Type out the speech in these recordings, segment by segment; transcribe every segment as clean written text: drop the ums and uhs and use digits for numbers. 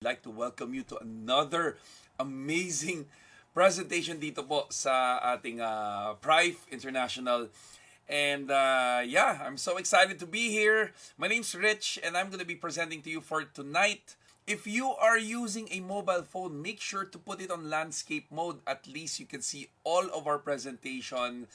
I'd like to welcome you to another amazing presentation dito po sa ating Prife International. And yeah, I'm so excited to be here. My name's Rich and I'm going to be presenting to you for tonight. If you are using a mobile phone, make sure to put it on landscape mode. At least you can see all of our presentation.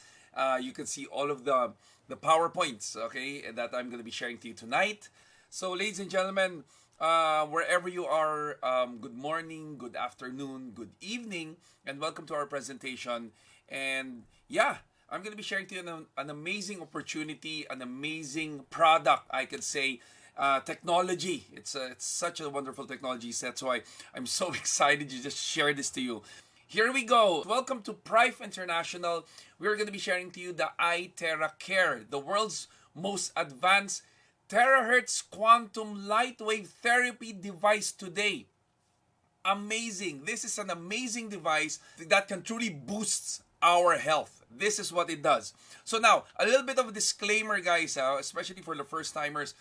You can see all of the PowerPoints, okay, that I'm going to be sharing to you tonight. So, ladies and gentlemen, wherever you are, good morning, good afternoon, good evening, and welcome to our presentation. And yeah, I'm going to be sharing to you an amazing opportunity, an amazing product, I could say. Technology. It's such a wonderful technology. So that's why I'm so excited to just share this to you. Here we go. Welcome to Prife International. We're going to be sharing to you the Iteracare, the world's most advanced terahertz quantum light wave therapy device today. Amazing. This is an amazing device that can truly boost our health. This is what it does. So now, a little bit of a disclaimer, guys, especially for the first timers.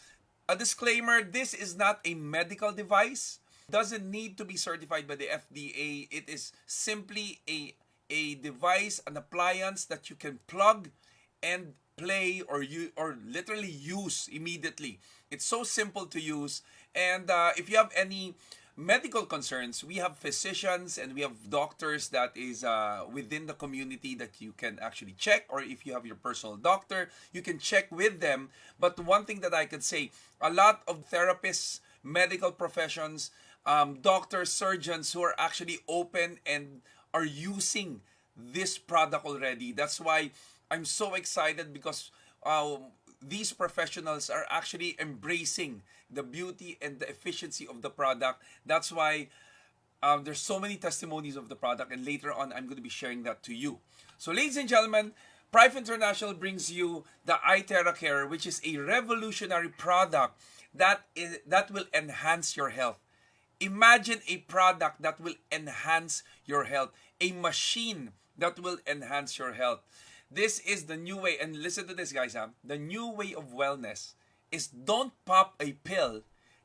A disclaimer, this is not a medical device. Doesn't need to be certified by the FDA. It is simply a device, an appliance that you can plug and play or literally use immediately. It's so simple to use. And if you have any medical concerns, we have physicians and we have doctors that is within the community that you can actually check, or if you have your personal doctor, you can check with them. But one thing that I could say, a lot of therapists, medical professions, doctors, surgeons who are actually open and are using this product already. That's why I'm so excited because these professionals are actually embracing the beauty and the efficiency of the product. That's why there's so many testimonies of the product, and later on I'm going to be sharing that to you. So, ladies and gentlemen, Prife International brings you the Iteracare, which is a revolutionary product that will enhance your health. Imagine a product that will enhance your health, a machine that will enhance your health. This is the new way, and listen to this, guys. The new way of wellness is don't pop a pill,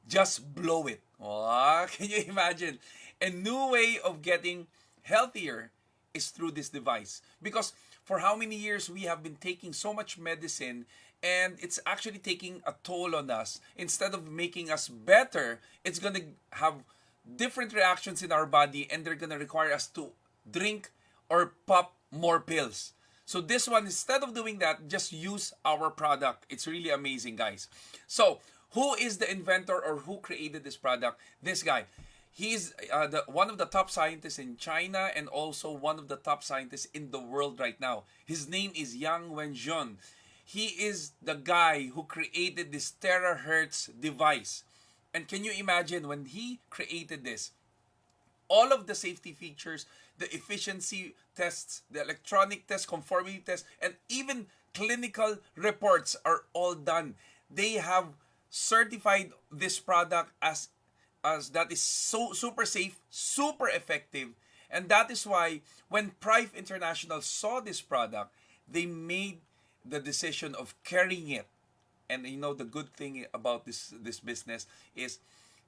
just blow it. Oh, can you imagine? A new way of getting healthier is through this device. Because for how many years we have been taking so much medicine and it's actually taking a toll on us. Instead of making us better, it's going to have different reactions in our body and they're going to require us to drink or pop more pills. So this one, instead of doing that, just use our product. It's really amazing, guys. So who is the inventor or who created this product? This guy. He's one of the top scientists in China and also one of the top scientists in the world right now. His name is Yang Wenjun. He is the guy who created this terahertz device. And can you imagine when he created this? All of the safety features, the efficiency tests, the electronic tests, conformity tests, and even clinical reports are all done. They have certified this product as that is so super safe, super effective, and that is why when Prife International saw this product, they made the decision of carrying it. And you know the good thing about this business is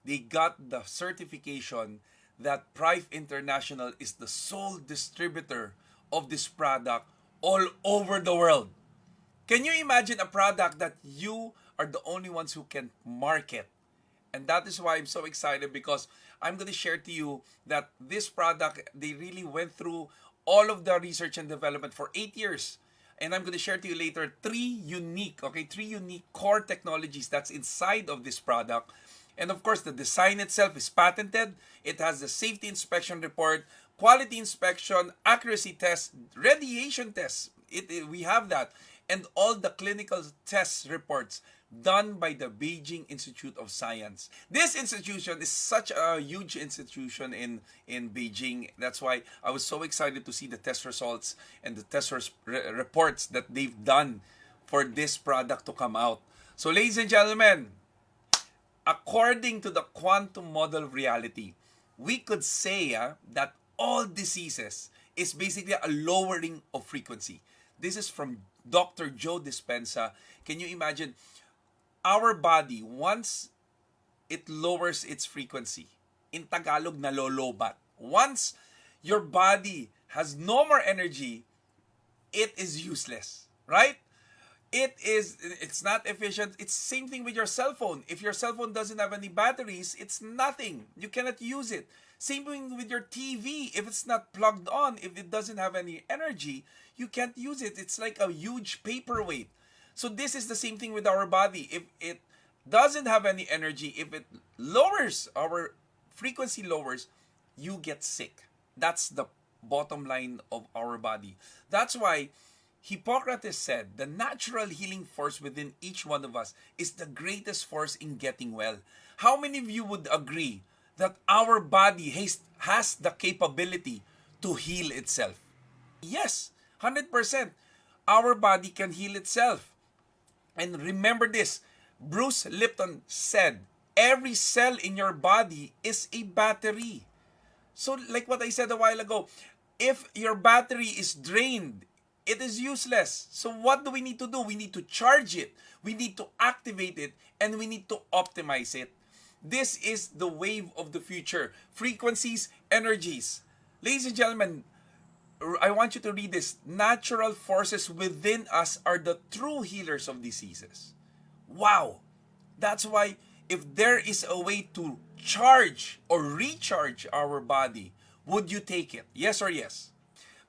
they got the certification that Prife International is the sole distributor of this product all over the world. Can you imagine a product that you are the only ones who can market? And that is why I'm so excited, because I'm going to share to you that this product, they really went through all of the research and development for 8 years. And I'm going to share to you later three unique core technologies that's inside of this product. And of course, the design itself is patented. It has the safety inspection report, quality inspection, accuracy test, radiation tests. We have that. And all the clinical test reports done by the Beijing Institute of Science. This institution is such a huge institution in Beijing. That's why I was so excited to see the test results and the test reports that they've done for this product to come out. So, ladies and gentlemen, according to the quantum model of reality, we could say that all diseases is basically a lowering of frequency. This is from Dr. Joe Dispenza. Can you imagine? Our body, once it lowers its frequency, in Tagalog, nalolobat. Once your body has no more energy, it is useless, right? It's not efficient. It's same thing with your cell phone. If your cell phone doesn't have any batteries, it's nothing. You cannot use it. Same thing with your TV. If it's not plugged on, if it doesn't have any energy, you can't use it. It's like a huge paperweight. So this is the same thing with our body. If it doesn't have any energy, if it lowers, our frequency lowers, you get sick. That's the bottom line of our body. That's why Hippocrates said, the natural healing force within each one of us is the greatest force in getting well. How many of you would agree that our body has the capability to heal itself? Yes, 100%. Our body can heal itself. And remember this, Bruce Lipton said, every cell in your body is a battery. So like what I said a while ago, if your battery is drained, it is useless. So what do we need to do? We need to charge it. We need to activate it. And we need to optimize it. This is the wave of the future. Frequencies, energies. Ladies and gentlemen, I want you to read this. Natural forces within us are the true healers of diseases. Wow. That's why if there is a way to charge or recharge our body, would you take it? Yes or yes?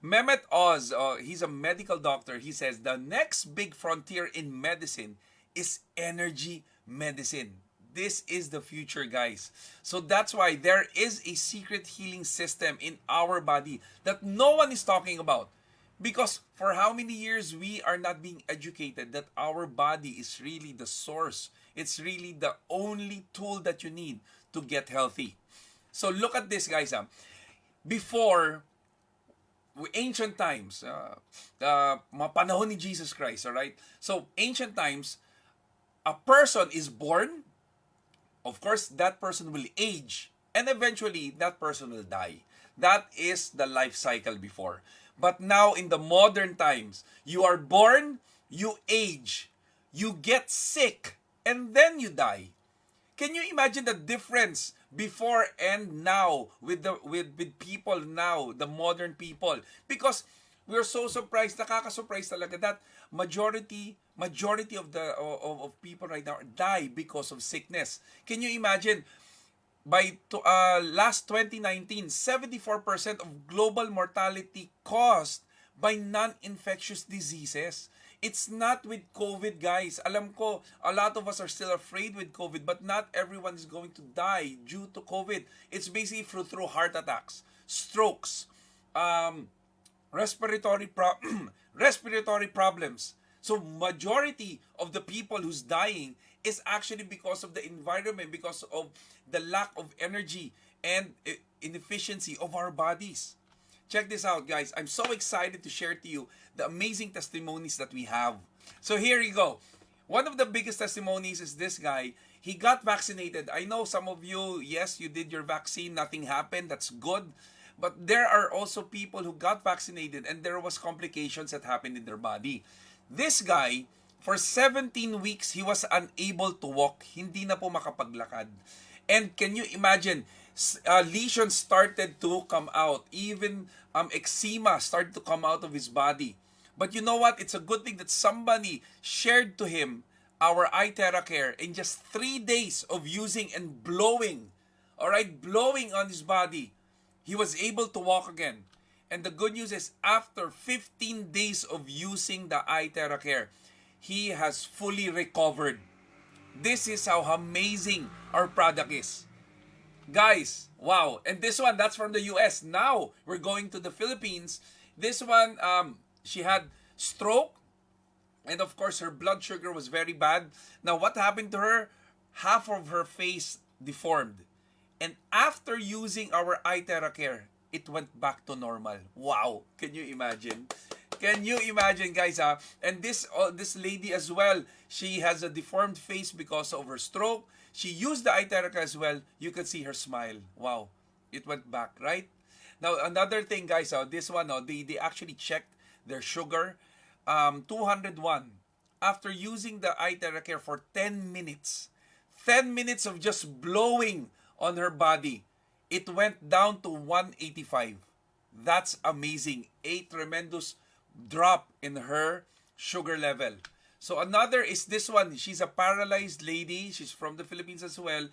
Mehmet Oz, he's a medical doctor. He says the next big frontier in medicine is energy medicine. This is the future, guys. So that's why there is a secret healing system in our body that no one is talking about. Because for how many years we are not being educated that our body is really the source. It's really the only tool that you need to get healthy. So look at this, guys. Before ancient times, mga panahon ni Jesus Christ, alright? So, ancient times, a person is born, of course, that person will age, and eventually, that person will die. That is the life cycle before. But now, in the modern times, you are born, you age, you get sick, and then you die. Can you imagine the difference before and now with people now, the modern people? Because we're so surprised, nakaka-surprise talaga that majority of the of people right now die because of sickness. Can you imagine? By last 2019, 74% of global mortality caused by non-infectious diseases. It's not with COVID, guys. Alam ko, a lot of us are still afraid with COVID, but not everyone is going to die due to COVID. It's basically through heart attacks, strokes, respiratory problems. So majority of the people who's dying is actually because of the environment, because of the lack of energy and inefficiency of our bodies. Check this out, guys. I'm so excited to share to you the amazing testimonies that we have. So here you go. One of the biggest testimonies is this guy. He got vaccinated. I know some of you, yes, you did your vaccine, nothing happened. That's good. But there are also people who got vaccinated and there was complications that happened in their body. This guy, for 17 weeks, he was unable to walk. Hindi na po makapaglakad. And can you imagine, lesions started to come out. Even eczema started to come out of his body. But you know what? It's a good thing that somebody shared to him our Iteracare in just 3 days of using and blowing. Alright, blowing on his body. He was able to walk again. And the good news is, after 15 days of using the Iteracare, he has fully recovered. This is how amazing our product is. Guys, wow. And this one, that's from the US. Now, we're going to the Philippines. This one, she had stroke. And of course, her blood sugar was very bad. Now, what happened to her? Half of her face deformed. And after using our Iteracare, it went back to normal. Wow. Can you imagine? Can you imagine, guys? And this lady as well, she has a deformed face because of her stroke. She used the Iteracare as well. You can see her smile. Wow. It went back, right? Now, another thing, guys, this one, they actually checked their sugar. 201. After using the Iteracare for 10 minutes. 10 minutes of just blowing on her body. it went down to 185. That's amazing. A tremendous drop in her sugar level. So another is this one. She's a paralyzed lady. She's from the Philippines as well.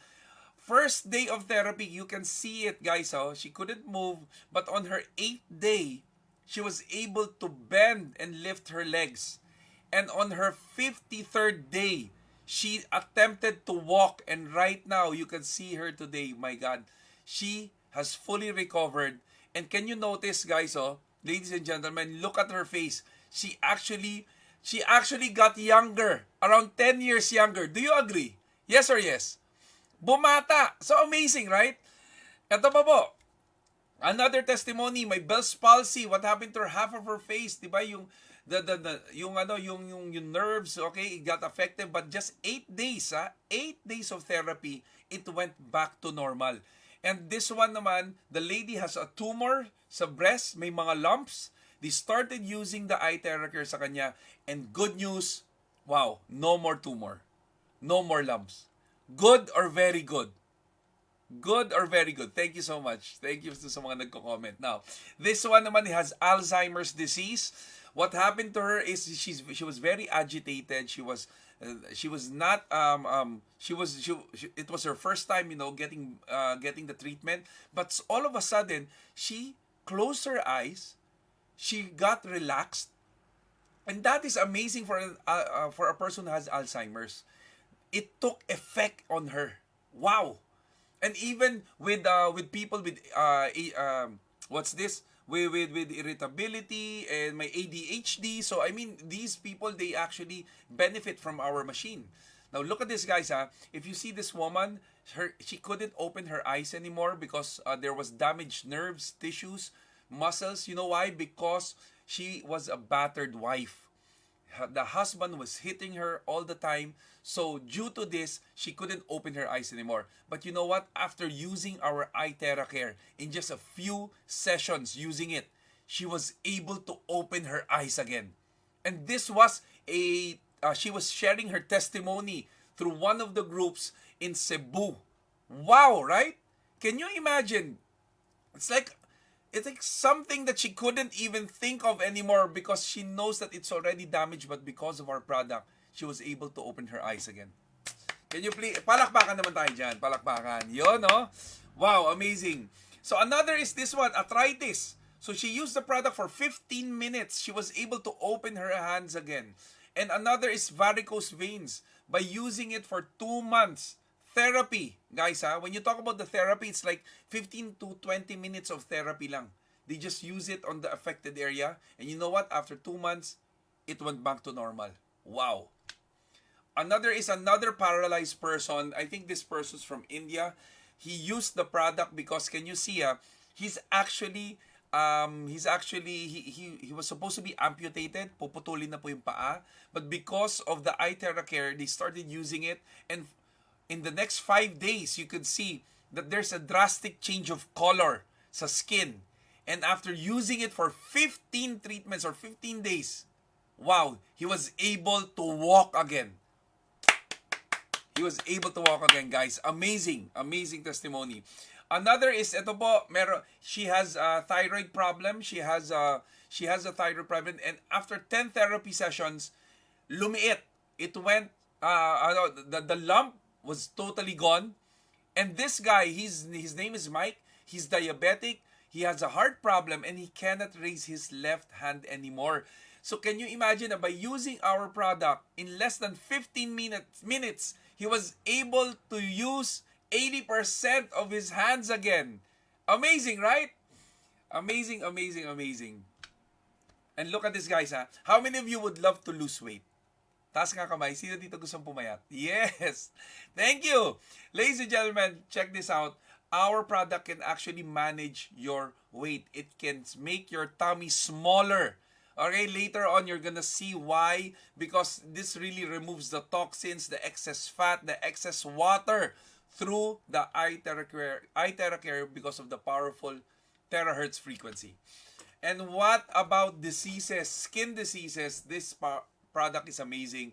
First day of therapy, you can see it, guys. Oh, she couldn't move, but on her 8th day, she was able to bend and lift her legs. And on her 53rd day, she attempted to walk. And right now, you can see her today. My God, she has fully recovered. And can you notice, guys? Oh, ladies and gentlemen, look at her face. She actually got younger, around 10 years younger. Do you agree? Yes or yes? Bumata. So amazing, right? Ito pa po. Another testimony, may Bell's palsy. What happened to her? Half of her face, 'di ba? Yung nerves, okay, it got affected, but just 8 days, 8 days of therapy, it went back to normal. And this one naman, the lady has a tumor sa breast, may mga lumps. They started using the Iteracare sa kanya, and good news, wow, no more tumor. No more lumps. Good or very good? Good or very good? Thank you so much. Thank you sa mga nagko-comment. Now, this one naman has Alzheimer's disease. What happened to her is she was very agitated. She was not it was her first time, getting the treatment, but all of a sudden she closed her eyes, she got relaxed, and that is amazing for a person who has Alzheimer's. It took effect on her. Wow. And even with people with what's this? With irritability and my ADHD. So I mean, these people, they actually benefit from our machine. Now look at this, guys. If you see this woman, she couldn't open her eyes anymore because there was damaged nerves, tissues, muscles. You know why? Because she was a battered wife. The husband was hitting her all the time. So due to this, she couldn't open her eyes anymore. But you know what? After using our Iteracare, in just a few sessions using it, she was able to open her eyes again. And this was she was sharing her testimony through one of the groups in Cebu. Wow, right? Can you imagine? It's like something that she couldn't even think of anymore because she knows that it's already damaged, but because of our product, she was able to open her eyes again. Can you please, palakpakan naman tayo dyan, palakpakan. Yun, no? Wow, amazing. So another is this one, arthritis. So she used the product for 15 minutes. She was able to open her hands again. And another is varicose veins. By using it for 2 months, therapy, guys, when you talk about the therapy, it's like 15 to 20 minutes of therapy lang. They just use it on the affected area. And you know what? After 2 months, it went back to normal. Wow. Another is another paralyzed person. I think this person's from India. He used the product because, can you see, he's actually he was supposed to be amputated, puputulin na po yung paa, but because of the Iteracare, they started using it, and in the next 5 days, you could see that there's a drastic change of color sa skin. And after using it for 15 treatments or 15 days, wow, he was able to walk again. He was able to walk again, guys. Amazing, amazing testimony. Another is, ito po, she has a thyroid problem. She has a thyroid problem, and after 10 therapy sessions, lumiit. It went, the lump was totally gone. And this guy, his name is Mike. He's diabetic. He has a heart problem, and he cannot raise his left hand anymore. So can you imagine that by using our product, in less than 15 minutes, he was able to use 80% of his hands again. Amazing, right? Amazing, amazing, amazing. And look at this, guys. How many of you would love to lose weight? Taas nga kamay. Sino dito gustong pumayat? Yes! Thank you! Ladies and gentlemen, check this out. Our product can actually manage your weight. It can make your tummy smaller. Okay, later on, you're gonna see why. Because this really removes the toxins, the excess fat, the excess water through the Iteracare because of the powerful terahertz frequency. And what about diseases, skin diseases? This product is amazing.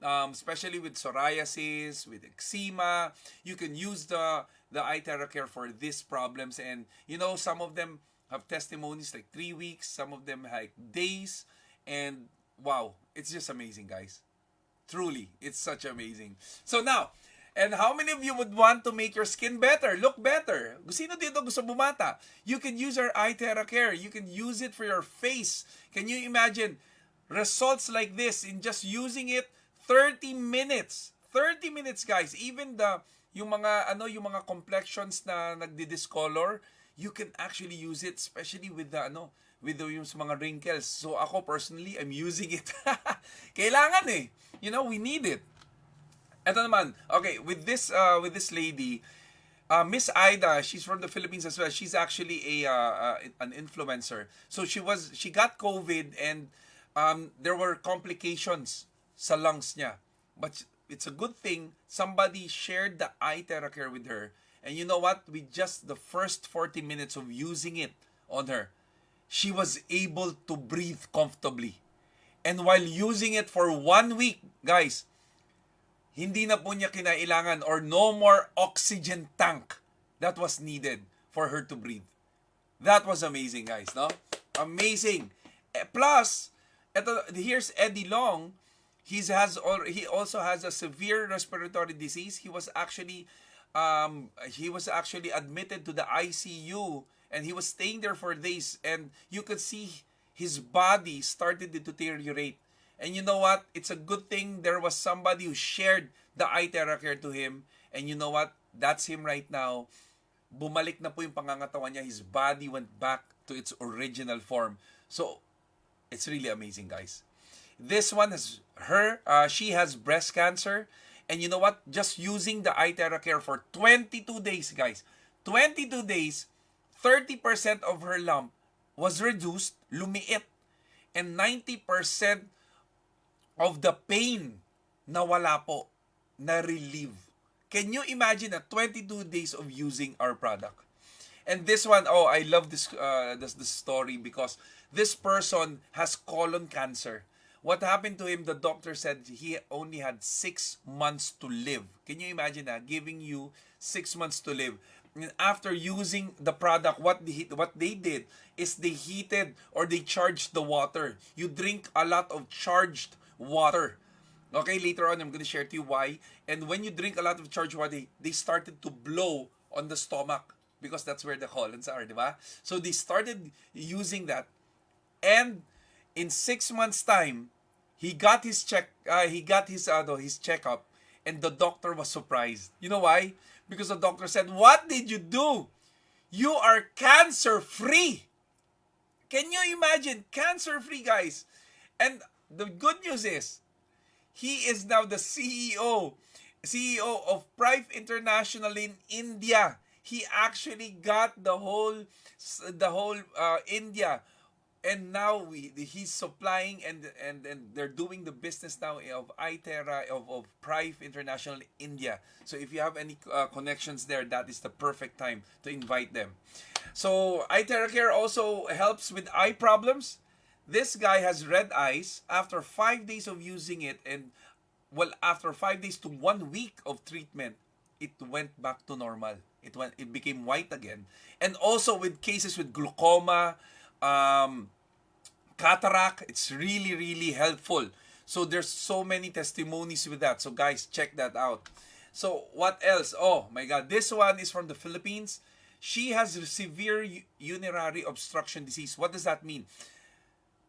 especially with psoriasis, with eczema. You can use the Iteracare for these problems. And some of them have testimonies like 3 weeks, some of them like days. And wow, it's just amazing, guys. Truly, it's such amazing. So now, and how many of you would want to make your skin better, look better? Sino dito gusto bumata? You can use our Iteracare. You can use it for your face. Can you imagine results like this in just using it 30 minutes? 30 minutes, guys. Even yung mga complexions na nagdi-discolor, you can actually use it, especially with yung mga wrinkles. So ako personally, I'm using it. Kailangan eh. We need it. Ito naman, okay, with this lady, Miss Ida, she's from the Philippines as well. She's actually an influencer. So she got COVID, and there were complications sa lungs niya. But it's a good thing somebody shared the Iteracare with her. And you know what? With just the first 40 minutes of using it on her, she was able to breathe comfortably. And while using it for 1 week, guys, hindi na po niya kinailangan or no more oxygen tank that was needed for her to breathe. That was amazing, guys, no? Amazing. Plus, here's Eddie Long. He also has a severe respiratory disease. He was actually admitted to the ICU, and he was staying there for days, and you could see his body started to deteriorate. And you know what? It's a good thing there was somebody who shared the Iteracare to him. And you know what? That's him right now. Bumalik na po yung pangangatawan niya. His body went back to its original form. So, it's really amazing, guys. This one is her. She has breast cancer. And you know what? Just using the Iteracare for 22 days, guys. 22 days, 30% of her lump was reduced, lumiit. And 90% of the pain nawala po, na-relieve. Can you imagine 22 days of using our product? And this one, I love this story because this person has colon cancer. What happened to him, the doctor said he only had 6 months to live. Can you imagine giving you 6 months to live? And after using the product, what they did is they heated or they charged the water. You drink a lot of charged water. Okay, later on, I'm going to share to you why. And when you drink a lot of charged water, they started to blow on the stomach because that's where the colons are, di ba? So they started using that. And in 6 months' time, he got his checkup, and the doctor was surprised. You know why? Because the doctor said, "What did you do? You are cancer-free." Can you imagine? Cancer-free, guys. And the good news is, he is now the CEO of Prife International in India. He actually got the whole India, and now he's supplying and they're doing the business now of of Prife International India. So if you have any connections there, that is the perfect time to invite them. So Iteracare also helps with eye problems. This guy has red eyes. After 5 days of using it, and after 5 days to 1 week of treatment, it went back to normal. It became white again. And also with cases with glaucoma, cataract, it's really, really helpful. So there's so many testimonies with that. So guys, check that out. So what else? Oh my God, this one is from the Philippines. She has severe urinary obstruction disease. What does that mean?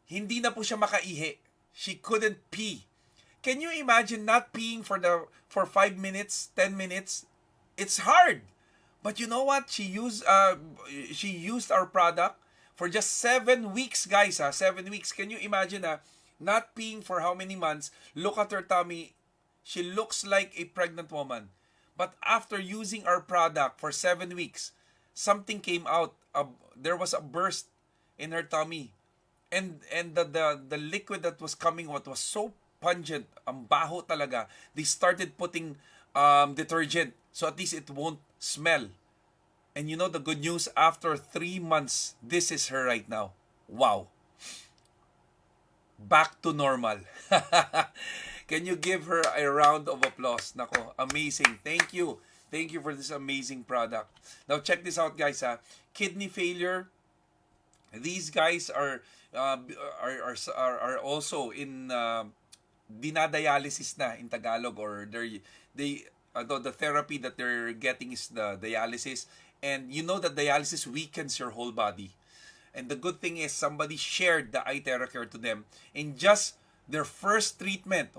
Hindi na po siya makaihi. She couldn't pee. Can you imagine not peeing for 5 minutes, 10 minutes? It's hard. But you know what? She used our product for just 7 weeks, guys. 7 weeks. Can you imagine not peeing for how many months? Look at her tummy. She looks like a pregnant woman. But after using our product for 7 weeks, something came out. There was a burst in her tummy. And the liquid that was coming out was so pungent, ang baho talaga. They started putting detergent so at least it won't smell. And you know the good news, after 3 months, this is her right now. Wow. Back to normal. Can you give her a round of applause? Nako, amazing. Thank you. Thank you for this amazing product. Now check this out, guys. Kidney failure. These guys are also in dinadialysis na in Tagalog, or the therapy that they're getting is the dialysis. And you know that dialysis weakens your whole body. And the good thing is somebody shared the Iteracare to them. In just their first treatment,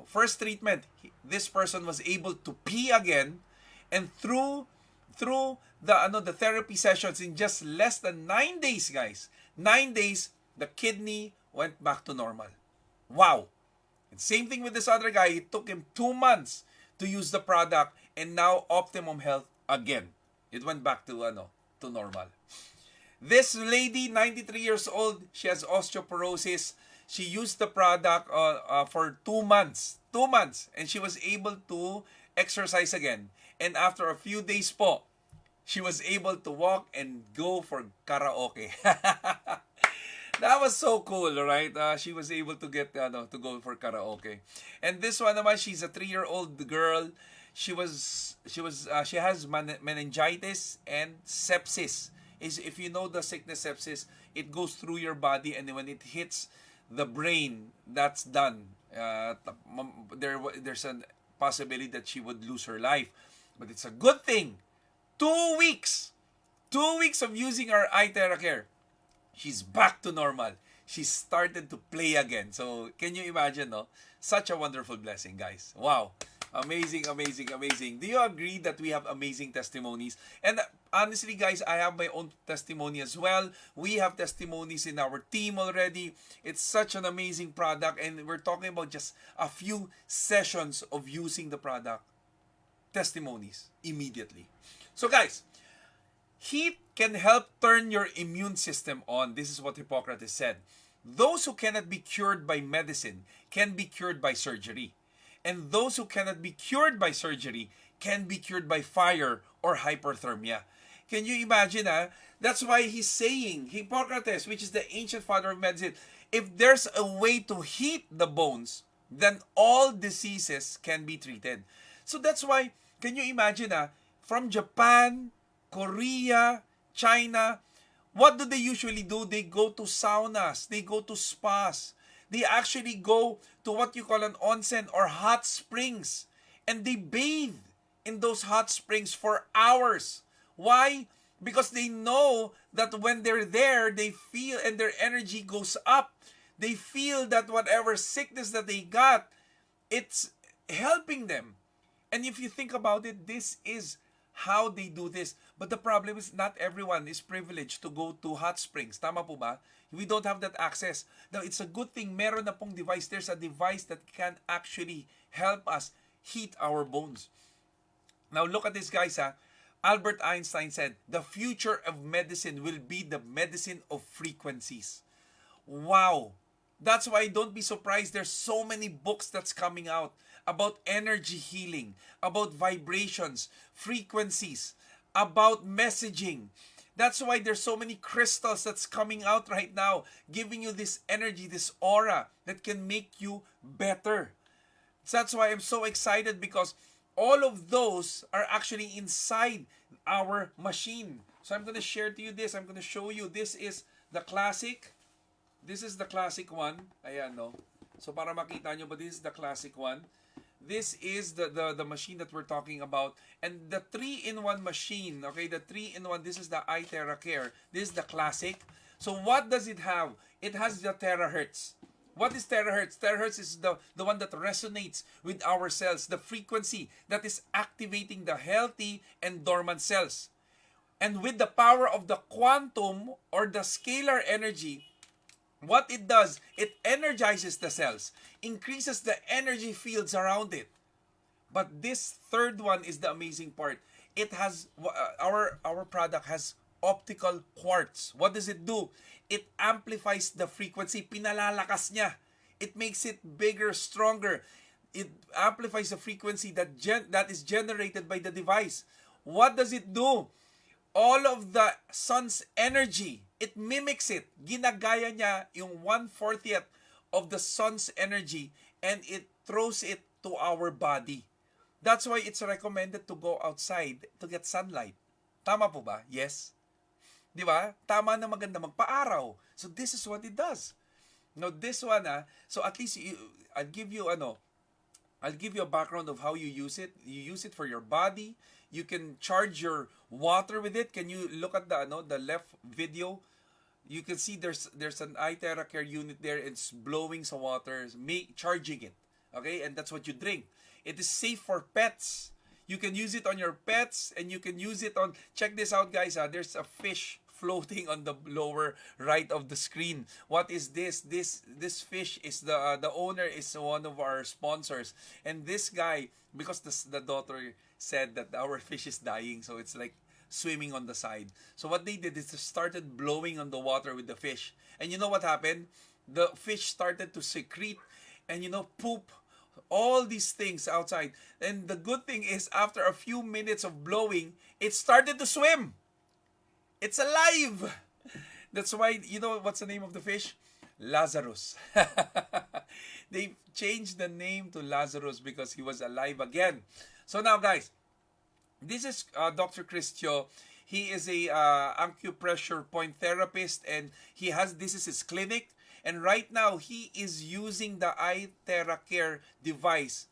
this person was able to pee again, and through the therapy sessions, in just less than 9 days, guys. 9 days, the kidney went back to normal. Wow. And same thing with this other guy. It took him 2 months to use the product, and now optimum health again. It went back to normal. This lady, 93 years old, she has osteoporosis. She used the product for 2 months. 2 months. And she was able to exercise again. And after a few days po, she was able to walk and go for karaoke. That was so cool, right? She was able to get to go for karaoke. And this one naman, she's a 3-year-old girl. She has meningitis and sepsis. If you know the sickness sepsis, it goes through your body, and when it hits the brain, that's done. There's a possibility that she would lose her life. But it's a good thing. 2 weeks. 2 weeks of using our Iteracare. She's back to normal. She started to play again. So, can you imagine, no? Such a wonderful blessing, guys. Wow. Amazing, amazing, amazing. Do you agree that we have amazing testimonies? And honestly, guys, I have my own testimony as well. We have testimonies in our team already. It's such an amazing product, and we're talking about just a few sessions of using the product. Testimonies immediately. So, guys, heat can help turn your immune system on. This is what Hippocrates said. Those who cannot be cured by medicine can be cured by surgery. And those who cannot be cured by surgery can be cured by fire or hyperthermia. Can you imagine? That's why he's saying, Hippocrates, which is the ancient father of medicine, if there's a way to heat the bones, then all diseases can be treated. So that's why, can you imagine, from Japan, Korea, China, what do they usually do? They go to saunas, they go to spas, they actually go to what you call an onsen or hot springs, and they bathe in those hot springs for hours. Why? Because they know that when they're there, they feel, and their energy goes up. They feel that whatever sickness that they got, it's helping them. And if you think about it, this is how they do this. But the problem is not everyone is privileged to go to hot springs. Tama po ba? We don't have that access. Now, it's a good thing meron na pong device. There's a device that can actually help us heat our bones. Now, look at this, guys. Albert Einstein said, the future of medicine will be the medicine of frequencies. Wow. That's why don't be surprised. There's so many books that's coming out about energy healing, about vibrations, frequencies, about messaging. That's why there's so many crystals that's coming out right now, giving you this energy, this aura that can make you better. So that's why I'm so excited, because all of those are actually inside our machine. So I'm going to share to you this. I'm going to show you. This is the classic. This is the classic one. Ayan, no? So para makita nyo ba, this is the classic one. This is the machine that we're talking about. And the 3-in-1 machine, okay, the 3-in-1, this is the Iteracare. This is the classic. So what does it have? It has the terahertz. What is terahertz? Terahertz is the one that resonates with our cells, the frequency that is activating the healthy and dormant cells. And with the power of the quantum or the scalar energy, what it does, it energizes the cells, increases the energy fields around it. But this third one is the amazing part. It has, our product has optical quartz. What does it do? It amplifies the frequency. Pinalalakas niya. It makes it bigger, stronger. It amplifies the frequency that is generated by the device. What does it do? All of the sun's energy, it mimics it. Ginagaya niya yung 1/40th of the sun's energy, and it throws it to our body. That's why it's recommended to go outside to get sunlight. Tama po ba? Yes. Di ba? Tama na maganda magpaaraw. So this is what it does. Now this one so at least I'll give you I'll give you a background of how you use it. You use it for your body. You can charge your water with it. Can you look at the left video? You can see there's an Iteracare unit there. It's blowing some water, charging it. Okay, and that's what you drink. It is safe for pets. You can use it on your pets, and you can use it on. Check this out, guys. There's a fish floating on the lower right of the screen. What is this? This fish is the owner is one of our sponsors, and this guy, because the daughter said that our fish is dying, so it's like swimming on the side. So what they did is they started blowing on the water with the fish, and you know what happened? The fish started to secrete and poop all these things outside. And the good thing is, after a few minutes of blowing, it started to swim. It's alive. That's why, what's the name of the fish? Lazarus. They changed the name to Lazarus because he was alive again. So now, guys, this is Dr. Cristio. He is a acupressure point therapist, and this is his clinic. And right now, he is using the Iteracare device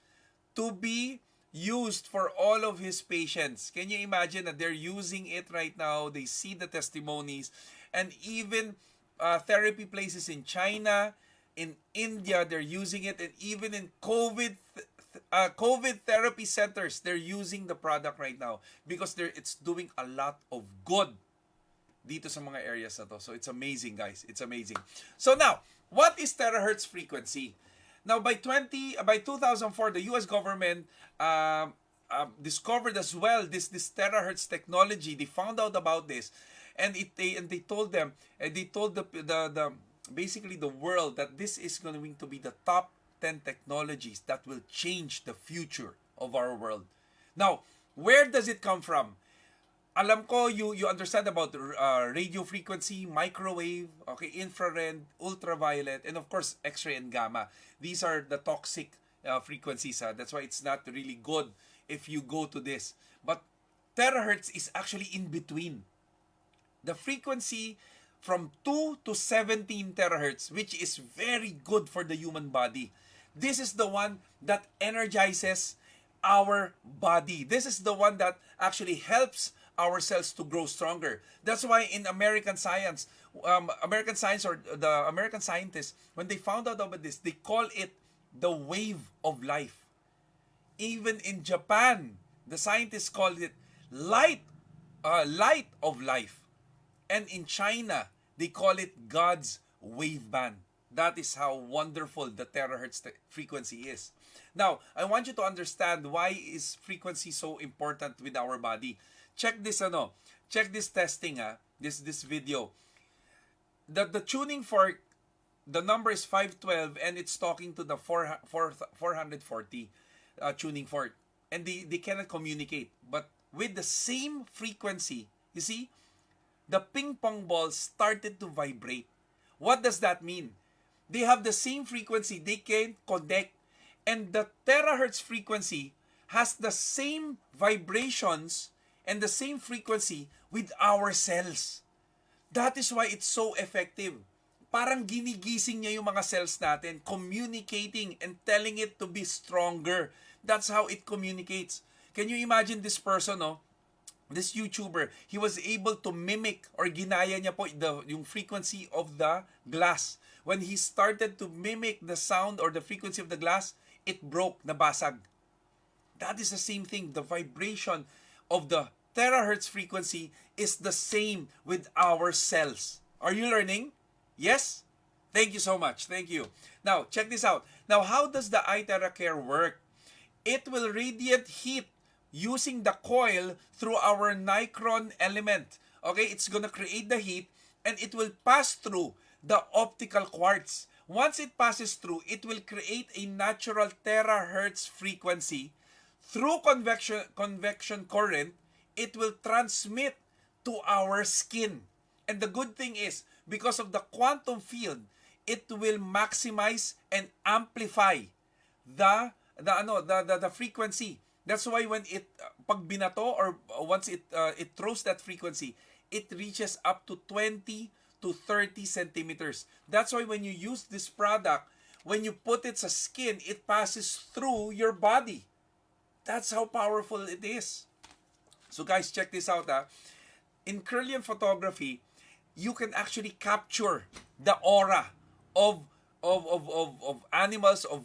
to be used for all of his patients. Can you imagine that they're using it right now? They see the testimonies. And even therapy places in China, in India, they're using it. And even in COVID therapy centers, they're using the product right now because it's doing a lot of good dito sa mga areas na to. So it's amazing, guys. It's amazing. So now, what is terahertz frequency? Now, by 2004, the U.S. government discovered as well this terahertz technology. They found out about this, and they told them, and they told the basically the world that this is going to be the top 10 technologies that will change the future of our world. Now, where does it come from? Alam ko you understand about radio frequency, microwave, okay, infrared, ultraviolet, and of course X-ray and gamma. These are the toxic frequencies. That's why it's not really good if you go to this. But terahertz is actually in between. The frequency from 2 to 17 terahertz, which is very good for the human body. This is the one that energizes our body. This is the one that actually helps our cells to grow stronger. That's why in American science or the American scientists, when they found out about this, they call it the wave of life. Even in Japan, the scientists call it light of life. And in China, they call it God's wave band. That is how wonderful the terahertz frequency is. Now, I want you to understand why is frequency so important with our body. Check this check this testing this video. The tuning fork, the number is 512 and it's talking to the 440 tuning fork, and they cannot communicate. But with the same frequency, you see, the ping pong ball started to vibrate. What does that mean? They have the same frequency, they can connect, and the terahertz frequency has the same vibrations and the same frequency with our cells. That is why it's so effective. Parang ginigising niya yung mga cells natin, communicating and telling it to be stronger. That's how it communicates. Can you imagine this person, this YouTuber, he was able to mimic or ginaya niya po yung frequency of the glass. When he started to mimic the sound or the frequency of the glass, it broke, nabasag. That is the same thing. The vibration of the terahertz frequency is the same with our cells. Are you learning? Yes? Thank you so much. Thank you. Now, check this out. Now, how does the Iteracare work? It will radiate heat using the coil through our nicron element. Okay, it's gonna create the heat and it will pass through the optical quartz. Once it passes through, it will create a natural terahertz frequency. Through convection current, it will transmit to our skin. And the good thing is, because of the quantum field, it will maximize and amplify the the frequency. That's why when it pag binato or once it throws that frequency, it reaches up to 20 to 30 centimeters. That's why when you use this product, when you put it sa skin, it passes through your body. That's how powerful it is. So guys, check this out. In Kirlian photography, you can actually capture the aura of animals, of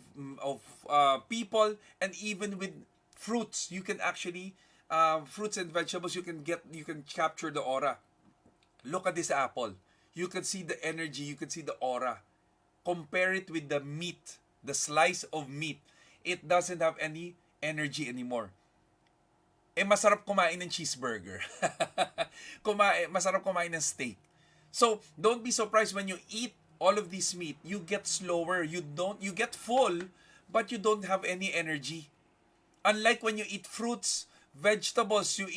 people, and even with fruits. You can actually fruits and vegetables. You can capture the aura. Look at this apple. You can see the energy. You can see the aura. Compare it with the meat, the slice of meat. It doesn't have any energy anymore. Masarap kumain ng cheeseburger. Masarap kumain ng steak. So, don't be surprised when you eat all of this meat, you get slower, you get full, but you don't have any energy. Unlike when you eat fruits, vegetables, you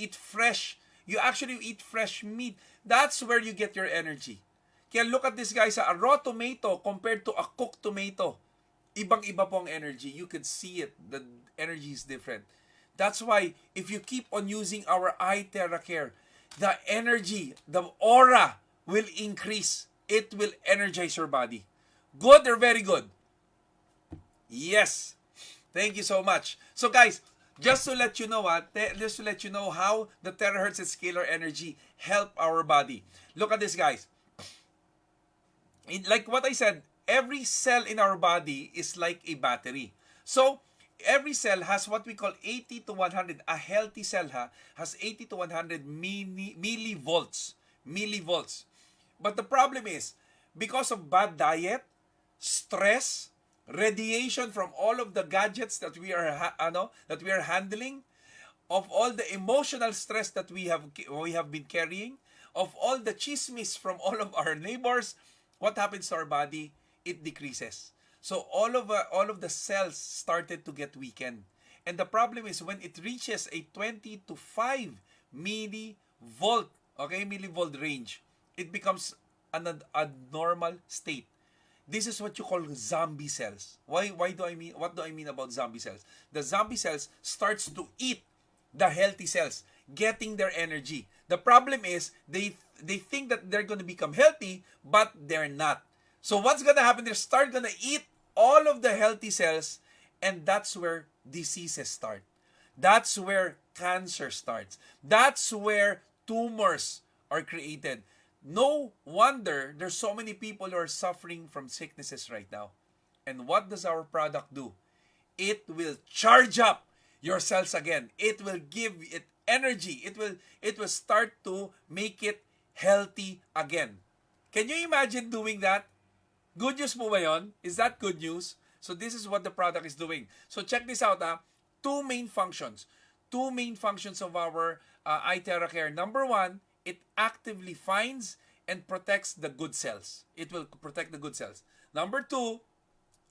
actually eat fresh meat. That's where you get your energy. Kaya look at this guys, a raw tomato compared to a cooked tomato. Ibang-iba po ang energy. You could see it. The energy is different. That's why if you keep on using our Iteracare, the energy, the aura will increase. It will energize your body. Good or very good? Yes. Thank you so much. So guys, just to let you know how the terahertz and scalar energy help our body. Look at this guys. Like what I said, every cell in our body is like a battery. So, every cell has what we call 80 to 100. A healthy cell has 80 to 100 millivolts. But the problem is, because of bad diet, stress, radiation from all of the gadgets that we are handling, of all the emotional stress that we have been carrying, of all the chismis from all of our neighbors, what happens to our body? It decreases. So all of the cells started to get weakened. And the problem is when it reaches a 20 to 5 millivolt range, it becomes an abnormal state. This is what you call zombie cells. What do I mean about zombie cells? The zombie cells starts to eat the healthy cells, getting their energy. The problem is they think that they're going to become healthy, but they're not. So what's going to happen? They start going to eat all of the healthy cells, and that's where diseases start. That's where cancer starts. That's where tumors are created. No wonder there's so many people who are suffering from sicknesses right now. And what does our product do? It will charge up your cells again. It will give it energy. It will start to make it healthy again. Can you imagine doing that? Good news po ba yun? Is that good news? So this is what the product is doing. So check this out. Two main functions of our Iteracare. Number one, it actively finds and protects the good cells. It will protect the good cells. Number two,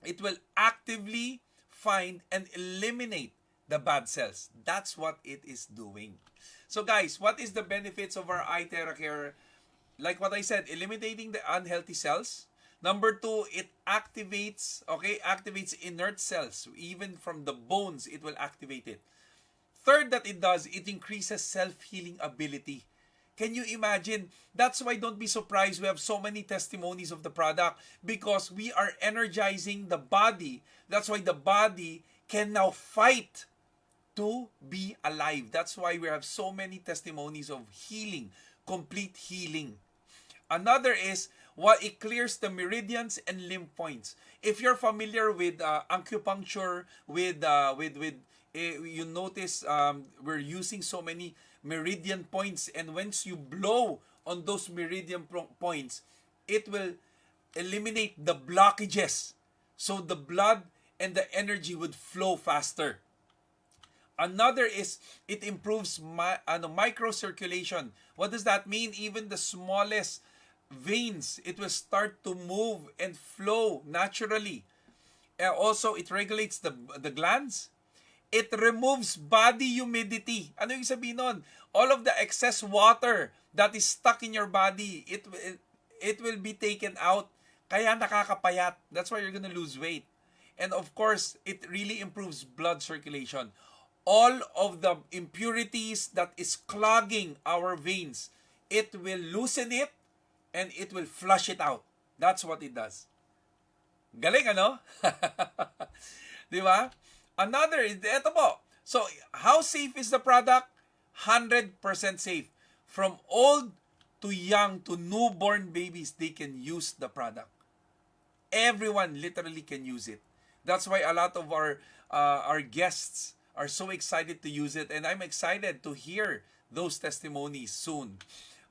it will actively find and eliminate the bad cells. That's what it is doing. So guys, what is the benefits of our Iteracare? Like what I said, eliminating the unhealthy cells. Number two, it activates inert cells. Even from the bones, it will activate it. Third that it does, it increases self-healing ability. Can you imagine? That's why don't be surprised we have so many testimonies of the product, because we are energizing the body. That's why the body can now fight to be alive. That's why we have so many testimonies of healing, complete healing. Another is it clears the meridians and lymph points. If you're familiar with acupuncture, you notice we're using so many meridian points, and once you blow on those meridian points, it will eliminate the blockages. So the blood and the energy would flow faster. Another is it improves microcirculation. What does that mean? Even the smallest veins, it will start to move and flow naturally. Also, it regulates the glands. It removes body humidity. Ano yung sabihin nun? All of the excess water that is stuck in your body, it will be taken out. Kaya nakakapayat. That's why you're gonna lose weight. And of course, it really improves blood circulation. All of the impurities that is clogging our veins, it will loosen it and it will flush it out. That's what it does. Galing, ano? Di ba? Another, ito po. So, how safe is the product? 100% safe. From old to young to newborn babies, they can use the product. Everyone literally can use it. That's why a lot of our guests are so excited to use it, and I'm excited to hear those testimonies soon.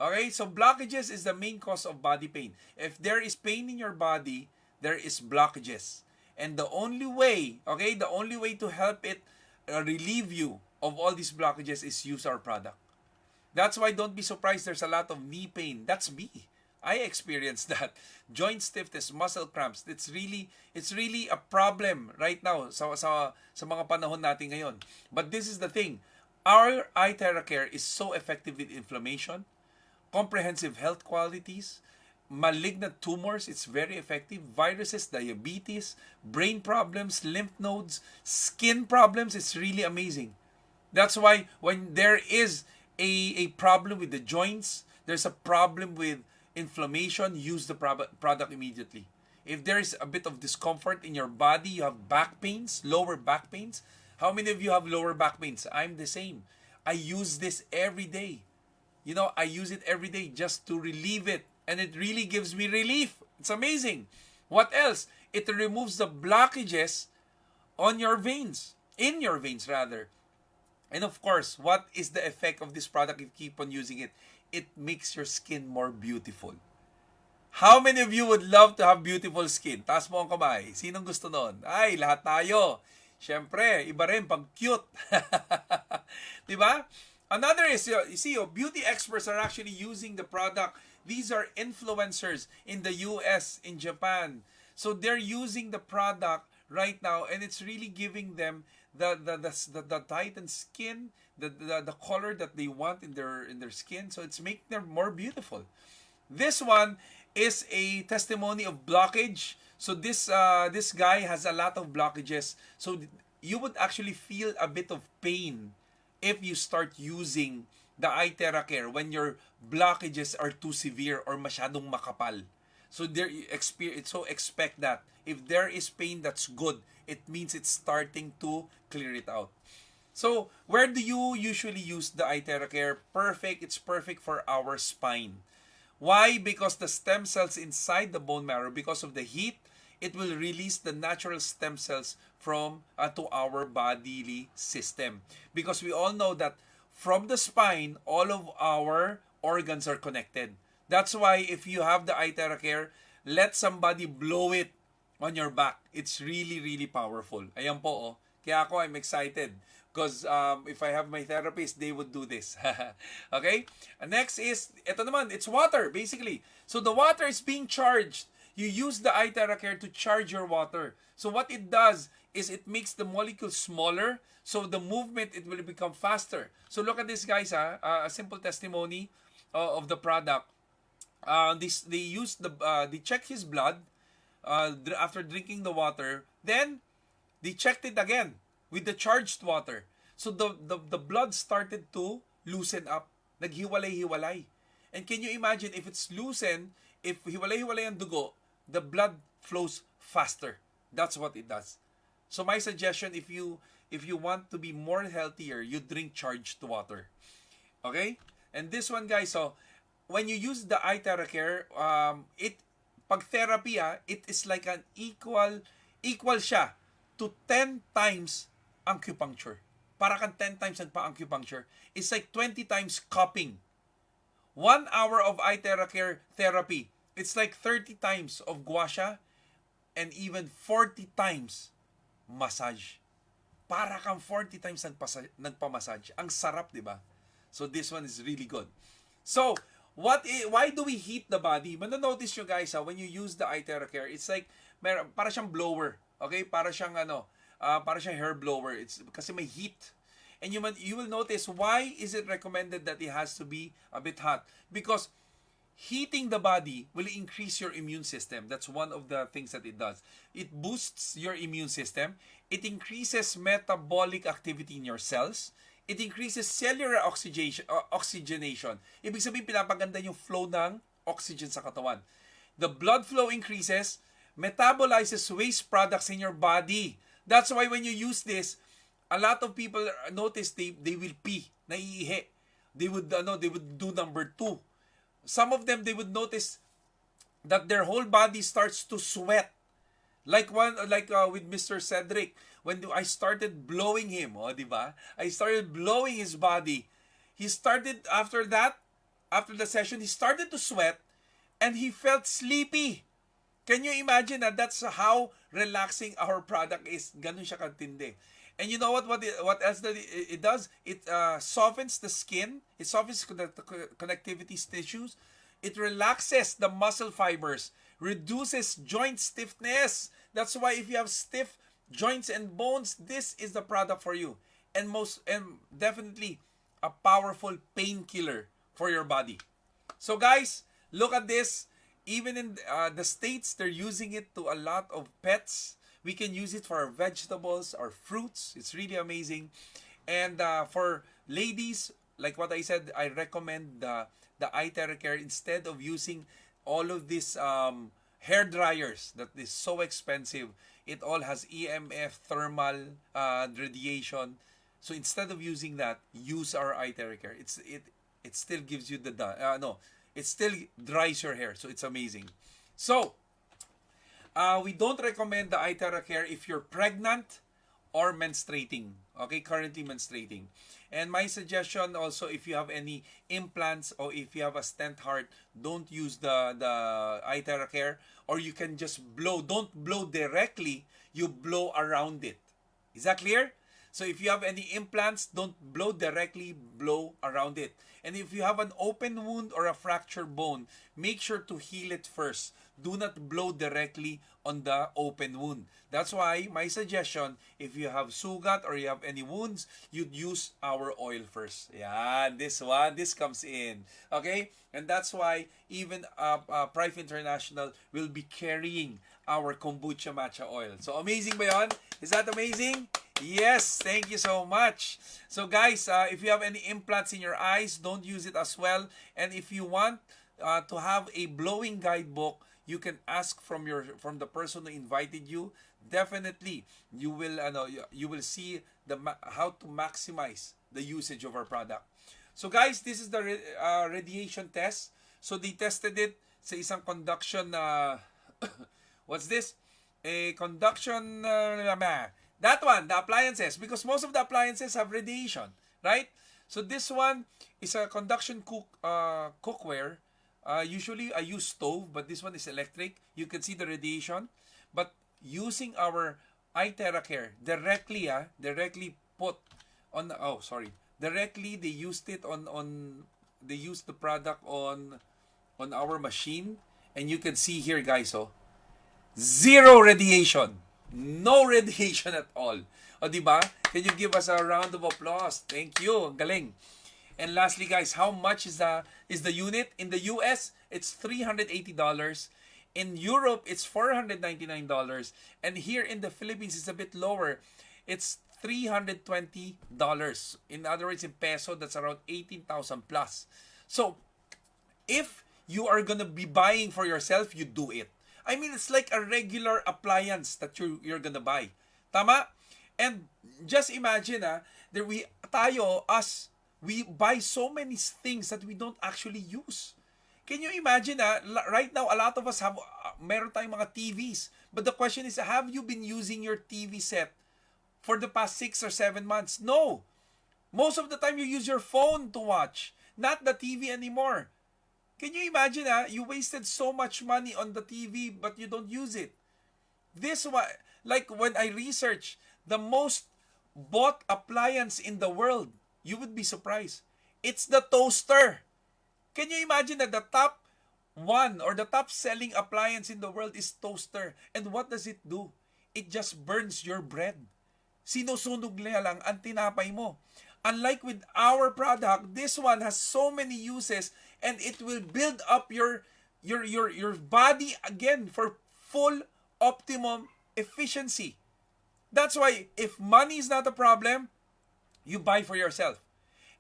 Okay, so blockages is the main cause of body pain. If there is pain in your body, there is blockages. And the only way, the only way to help it relieve you of all these blockages is use our product. That's why don't be surprised there's a lot of knee pain. That's me. I experienced that. Joint stiffness, muscle cramps. It's really a problem right now sa mga panahon natin ngayon. But this is the thing. Our Iteracare is so effective with inflammation, comprehensive health qualities, malignant tumors, it's very effective, viruses, diabetes, brain problems, lymph nodes, skin problems, it's really amazing. That's why when there is a problem with the joints, there's a problem with inflammation, use the product immediately. If there is a bit of discomfort in your body, you have back pains, lower back pains. How many of you have lower back pains? I'm the same. I use this every day. I use it every day just to relieve it. And it really gives me relief. It's amazing. What else? It removes the blockages on your veins. In your veins, rather. And of course, what is the effect of this product if you keep on using it? It makes your skin more beautiful. How many of you would love to have beautiful skin? Taas mo ang kamay. Sinong gusto nun? Ay, lahat tayo. Siyempre, iba rin pag cute. Diba? Another is, you see, beauty experts are actually using the product. These are influencers in the US, in Japan. So they're using the product right now, and it's really giving them the tightened skin, the color that they want in their skin. So it's making them more beautiful. This one is a testimony of blockage. So this guy has a lot of blockages. So you would actually feel a bit of pain if you start using the Iteracare when your blockages are too severe or masyadong makapal. So expect that. If there is pain, that's good. It means it's starting to clear it out. So, where do you usually use the Iteracare? Perfect. It's perfect for our spine. Why? Because the stem cells inside the bone marrow, because of the heat, it will release the natural stem cells from to our bodily system. Because we all know that from the spine, all of our organs are connected. That's why if you have the Iteracare, let somebody blow it on your back. It's really, really powerful. Ayan po, oh. Kaya ako, I'm excited. Because if I have my therapist, they would do this. Okay? Next is, ito naman, it's water, basically. So the water is being charged. You use the Iteracare to charge your water. So what it does is it makes the molecules smaller. So the movement, it will become faster. So look at this, guys. A simple testimony of the product. They checked his blood after drinking the water. Then they checked it again with the charged water. So the blood started to loosen up. Naghiwalay-hiwalay. And can you imagine if it's loosened, if hiwalay-hiwalay ang dugo, the blood flows faster. That's what it does. So my suggestion, if you want to be more healthier, you drink charged water. Okay? And this one, guys, so when you use the Iteracare, pag therapy, it is like an equal siya to 10 times acupuncture. Para kang 10 times nagpa-acupuncture. It's like 20 times cupping. 1 hour of Iteracare therapy, it's like 30 times of gua sha and even 40 times massage. Para kang 40 times nagpa-massage. Ang sarap, di ba? So this one is really good. So, why do we heat the body? Manonotice nyo, guys, when you use the Iteracare, it's like para siyang blower. Okay? Para siyang hair blower. It's kasi may heat. And you will notice, why is it recommended that it has to be a bit hot? Because heating the body will increase your immune system. That's one of the things that it does. It boosts your immune system. It increases metabolic activity in your cells. It increases cellular oxygenation. Ibig sabihin, pinapaganda yung flow ng oxygen sa katawan. The blood flow increases, metabolizes waste products in your body. That's why when you use this, a lot of people notice they will pee, naiihi. They would do number 2. Some of them, they would notice that their whole body starts to sweat. Like with Mr. Cedric, when I started blowing him, di ba? I started blowing his body. He started after the session, he started to sweat and he felt sleepy. Can you imagine that? That's how relaxing our product is. Ganun siya katindi. And you know what else that it does? It softens the skin. It softens the connectivity tissues. It relaxes the muscle fibers, reduces joint stiffness. That's why if you have stiff joints and bones, this is the product for you. And definitely a powerful painkiller for your body. So guys, look at this. Even in the States, they're using it to a lot of pets. We can use it for our vegetables, our fruits. It's really amazing. And for ladies, like what I said, I recommend the Iteracare instead of using all of these hair dryers that is so expensive. It all has EMF, thermal radiation. So instead of using that, use our Iteracare. It still gives you it still dries your hair. So it's amazing. So we don't recommend the Iteracare if you're pregnant or menstruating. Okay, currently menstruating. And my suggestion also, if you have any implants or if you have a stent heart, don't use the Iteracare, or you can just blow. Don't blow directly, you blow around it. Is that clear? So if you have any implants, don't blow directly, blow around it. And if you have an open wound or a fractured bone, make sure to heal it first. Do not blow directly on the open wound. That's why my suggestion, if you have sugat or you have any wounds, you'd use our oil first. Yeah, this comes in. Okay? And that's why even Prife International will be carrying our kombucha matcha oil. So amazing ba yun? Is that amazing? Yes, thank you so much. So guys, if you have any implants in your eyes, don't use it as well. And if you want to have a blowing guidebook, you can ask from the person who invited you. Definitely, you will see how to maximize the usage of our product. So guys, this is the radiation test. So they tested it sa isang conduction what's this? A conduction that one, the appliances, because most of the appliances have radiation, right? So this one is a conduction cookware. Usually I use stove, but this one is electric. You can see the radiation. But using our Iteracare directly put on directly they used it they used the product on our machine, and you can see here guys, zero radiation. No radiation at all. O, diba? Can you give us a round of applause? Thank you. Ang galing. And lastly, guys, how much is the unit? In the US, it's $380. In Europe, it's $499. And here in the Philippines, it's a bit lower. It's $320. In other words, in peso, that's around 18,000 plus. So, if you are gonna be buying for yourself, you do it. I mean, it's like a regular appliance that you're gonna buy. Tama? And just imagine, that we buy so many things that we don't actually use. Can you imagine, right now, a lot of us have, meron tayong mga TVs. But the question is, have you been using your TV set for the past 6 or 7 months? No. Most of the time, you use your phone to watch, not the TV anymore. Can you imagine, you wasted so much money on the TV but you don't use it. This one, like when I researched the most bought appliance in the world, you would be surprised. It's the toaster. Can you imagine that the top one or the top selling appliance in the world is toaster? And what does it do? It just burns your bread. Sinusunog niya lang ang tinapay mo. Unlike with our product, this one has so many uses, and it will build up your body again for full optimum efficiency. That's why if money is not a problem, you buy for yourself.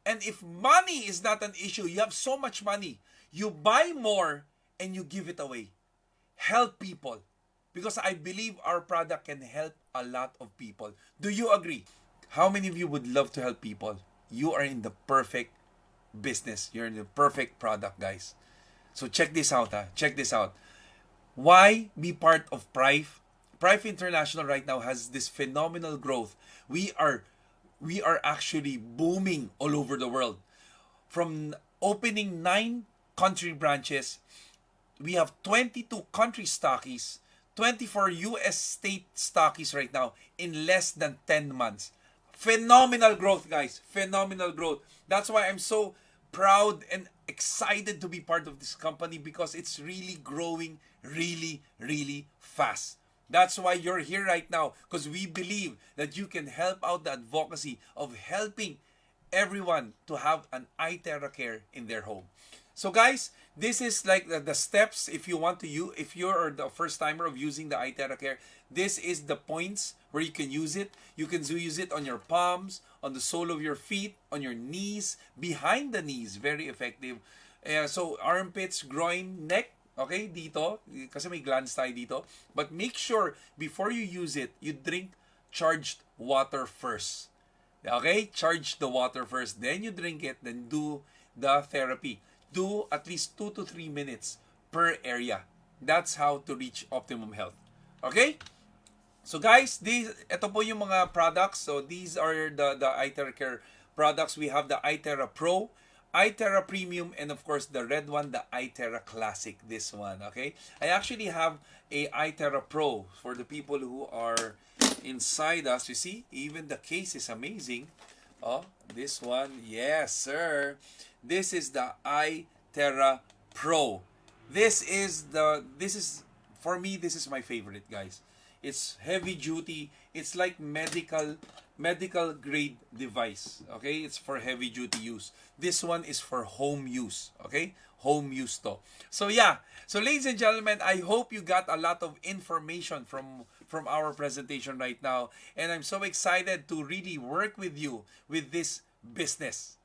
And if money is not an issue, you have so much money, you buy more and you give it away. Help people. Because I believe our product can help a lot of people. Do you agree? How many of you would love to help people? You are in the perfect business. You're in the perfect product, guys. So check this out, ha. Check this out. Why be part of Prife? Prife International right now has this phenomenal growth. We are actually booming all over the world. From opening 9 country branches, we have 22 country stockies, 24 US state stockies right now in less than 10 months. Phenomenal growth, guys. Phenomenal growth. That's why I'm so proud and excited to be part of this company, because it's really growing really, really fast. That's why you're here right now, because we believe that you can help out the advocacy of helping everyone to have an Iteracare in their home. So guys, this is like the steps if you want to use, if you're the first timer of using the Iteracare, this is the points where you can use it. You can use it on your palms, on the sole of your feet, on your knees, behind the knees, very effective. So armpits, groin, neck, okay, dito, kasi may glands tayo dito. But make sure before you use it, you drink charged water first. Okay? Charge the water first. Then you drink it. Then do the therapy. Do at least 2 to 3 minutes per area. That's how to reach optimum health. Okay? So guys, ito po yung mga products. So these are the Iteracare products. We have the Itera Pro, Itera Premium, and of course the red one, the Itera Classic. This one, okay? I actually have a Itera Pro for the people who are inside us. You see, even the case is amazing. Oh, this one, yes, sir. This is the Itera Pro. This is for me. This is my favorite, guys. It's heavy duty. It's like medical grade device. Okay, it's for heavy duty use. This one is for home use. Okay, home use to. So yeah. So ladies and gentlemen, I hope you got a lot of information from our presentation right now, and I'm so excited to really work with you with this business.